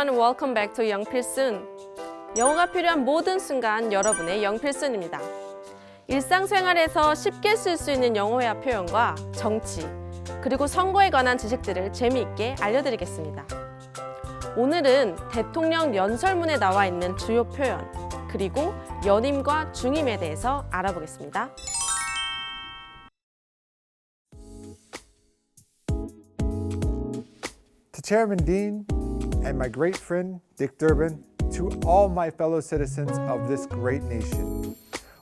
everyone, welcome back to 영필순. 영어가 필요한 모든 순간 여러분의 영필순입니다. 일상생활에서 쉽게 쓸 수 있는 영어 회화 표현과 정치, 그리고 선거에 관한 지식들을 재미있게 알려드리겠습니다. 오늘은 대통령 연설문에 나와 있는 주요 표현, 그리고 연임과 중임에 대해서 알아보겠습니다. To Chairman Dean and my great friend Dick Durbin, to all my fellow citizens of this great nation,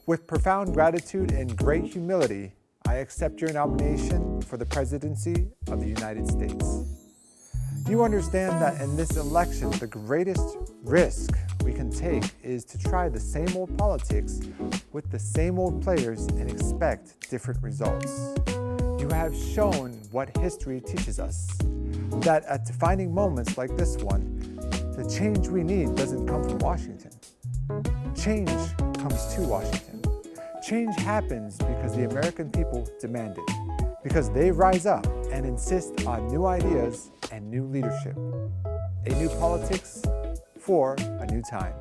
with profound gratitude and great humility, I accept your nomination for the presidency of the United States. You understand that in this election, the greatest risk we can take is to try the same old politics with the same old players and expect different results. You have shown what history teaches us, that at defining moments like this one, the change we need doesn't come from Washington. Change comes to Washington. Change happens because the American people demand it, because they rise up and insist on new ideas and new leadership. A new politics for a new time.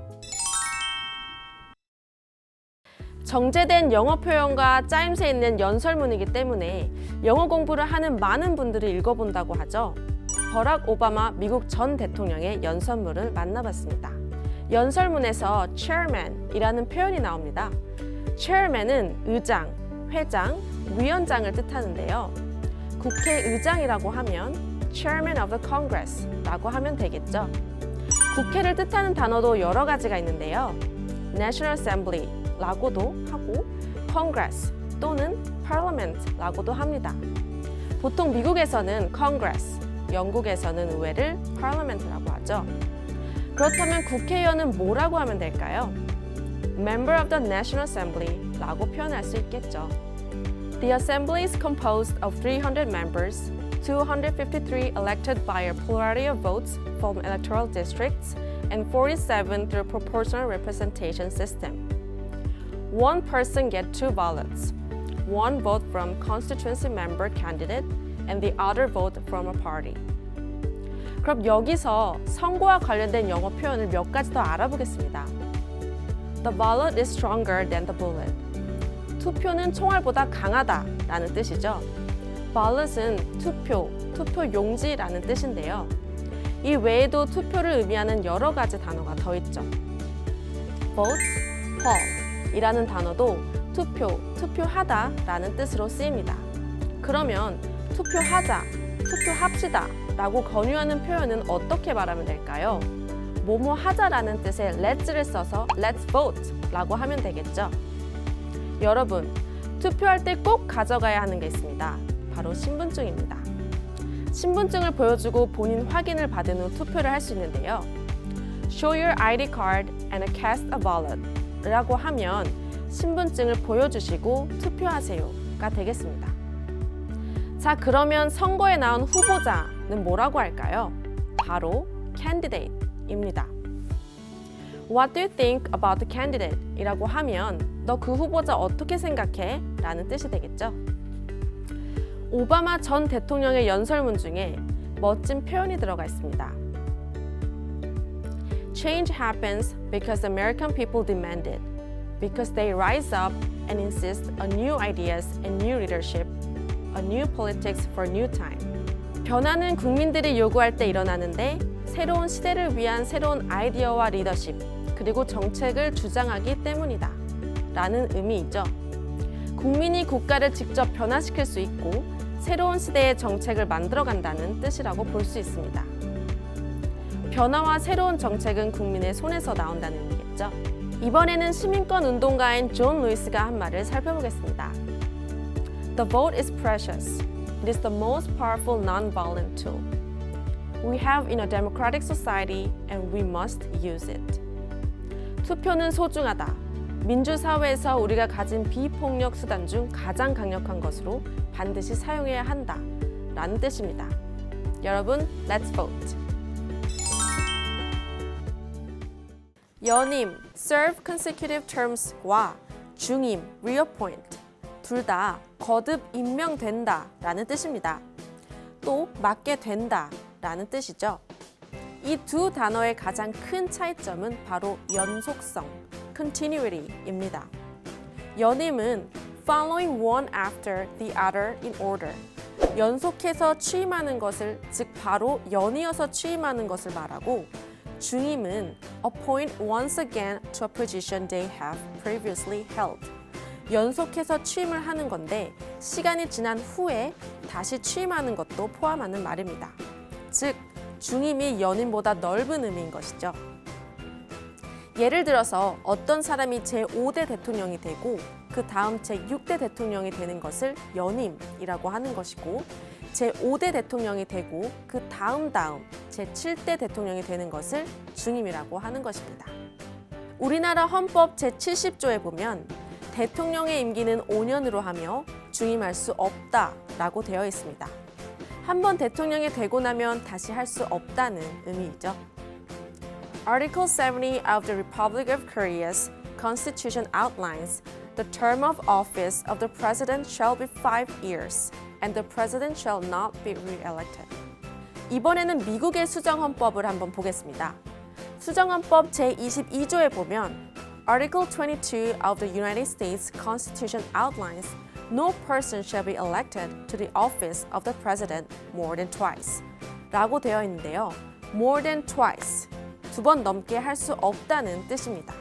정제된 영어 표현과 짜임새 있는 연설문이기 때문에 영어 공부를 하는 많은 분들이 읽어본다고 하죠. 버락 오바마 미국 전 대통령의 연설문을 만나봤습니다. 연설문에서 chairman이라는 표현이 나옵니다. chairman은 의장, 회장, 위원장을 뜻하는데요. 국회의장이라고 하면 chairman of the congress라고 하면 되겠죠. 국회를 뜻하는 단어도 여러 가지가 있는데요. National Assembly라고도 하고 Congress 또는 Parliament라고도 합니다. 보통 미국에서는 Congress, 영국에서는 의회를 Parliament라고 하죠. 그렇다면 국회의원은 뭐라고 하면 될까요? Member of the National Assembly라고 표현할 수 있겠죠. The Assembly is composed of 300 members, 253 elected by a plurality of votes from electoral districts, and 47 through proportional representation system. One person gets 2 ballots, 1 vote from constituency member candidate, and the other vote from a party. 그럼 여기서 선거와 관련된 영어 표현을 몇 가지 더 알아보겠습니다. The ballot is stronger than the bullet. 투표는 총알보다 강하다라는 뜻이죠. Ballot은 투표, 투표 용지라는 뜻인데요. 이 외에도 투표를 의미하는 여러 가지 단어가 더 있죠. Vote, poll 이라는 단어도 투표, 투표하다라는 뜻으로 쓰입니다. 그러면 투표하자, 투표합시다 라고 권유하는 표현은 어떻게 말하면 될까요? 뭐뭐 하자라는 뜻의 let's를 써서 let's vote 라고 하면 되겠죠. 여러분, 투표할 때 꼭 가져가야 하는 게 있습니다. 바로 신분증입니다. 신분증을 보여주고 본인 확인을 받은 후 투표를 할 수 있는데요. Show your ID card and cast a ballot 라고 하면 신분증을 보여주시고 투표하세요가 되겠습니다. 자, 그러면 선거에 나온 후보자는 뭐라고 할까요? 바로 candidate입니다. What do you think about the candidate? 이라고 하면 너 그 후보자 어떻게 생각해? 라는 뜻이 되겠죠. 오바마 전 대통령의 연설문 중에 멋진 표현이 들어가 있습니다. Change happens because the American people demand it, because they rise up and insist on new ideas and new leadership, a new politics for a new time. 변화는 국민들이 요구할 때 일어나는데 새로운 시대를 위한 새로운 아이디어와 리더십, 그리고 정책을 주장하기 때문이다 라는 의미이죠. 국민이 국가를 직접 변화시킬 수 있고 새로운 시대의 정책을 만들어간다는 뜻이라고 볼 수 있습니다. 변화와 새로운 정책은 국민의 손에서 나온다는 의미겠죠. 이번에는 시민권 운동가인 존 루이스가 한 말을 살펴보겠습니다. The vote is precious. It is the most powerful non-violent tool. We have in a democratic society and we must use it. 투표는 소중하다. 민주사회에서 우리가 가진 비폭력 수단 중 가장 강력한 것으로 반드시 사용해야 한다 라는 뜻입니다. 여러분, let's vote. 연임, serve consecutive terms과 중임, reappoint 둘 다 거듭 임명된다 라는 뜻입니다. 또 맡게 된다 라는 뜻이죠. 이 두 단어의 가장 큰 차이점은 바로 연속성, continuity입니다. 연임은 following one after the other in order. 연속해서 취임하는 것을, 즉 바로 연이어서 취임하는 것을 말하고, 중임은 appoint once again to a position they have previously held. 연속해서 취임을 하는 건데 시간이 지난 후에 다시 취임하는 것도 포함하는 말입니다. 즉, 중임이 연임보다 넓은 의미인 것이죠. 예를 들어서 어떤 사람이 제5대 대통령이 되고 그 다음 제6대 대통령이 되는 것을 연임이라고 하는 것이고, 제5대 대통령이 되고 그 다음 제7대 대통령이 되는 것을 중임이라고 하는 것입니다. 우리나라 헌법 제70조에 보면 대통령의 임기는 5년으로 하며 중임할 수 없다라고 되어 있습니다. 한번 대통령이 되고 나면 다시 할 수 없다는 의미이죠. Article 70 of the Republic of Korea's Constitution outlines the term of office of the president shall be 5 years and the president shall not be re-elected. 이번에는 미국의 수정헌법을 한번 보겠습니다. 수정헌법 제22조에 보면 Article 22 of the United States Constitution outlines no person shall be elected to the office of the president more than twice 라고 되어 있는데요. more than twice, 2번 넘게 할 수 없다는 뜻입니다.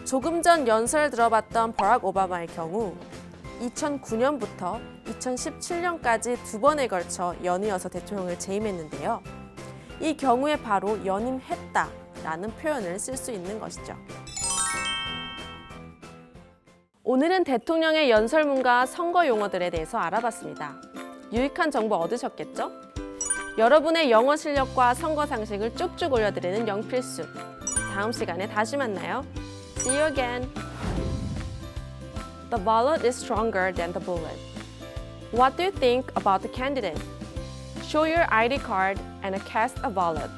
조금 전 연설 들어봤던 버락 오바마의 경우 2009년부터 2017년까지 2번에 걸쳐 연이어서 대통령을 재임했는데요. 이 경우에 바로 연임했다라는 표현을 쓸 수 있는 것이죠. 오늘은 대통령의 연설문과 선거 용어들에 대해서 알아봤습니다. 유익한 정보 얻으셨겠죠? 여러분의 영어 실력과 선거 상식을 쭉쭉 올려드리는 영필수. 다음 시간에 다시 만나요. See you again. The ballot is stronger than the bullet. What do you think about the candidate? Show your ID card and cast a ballot.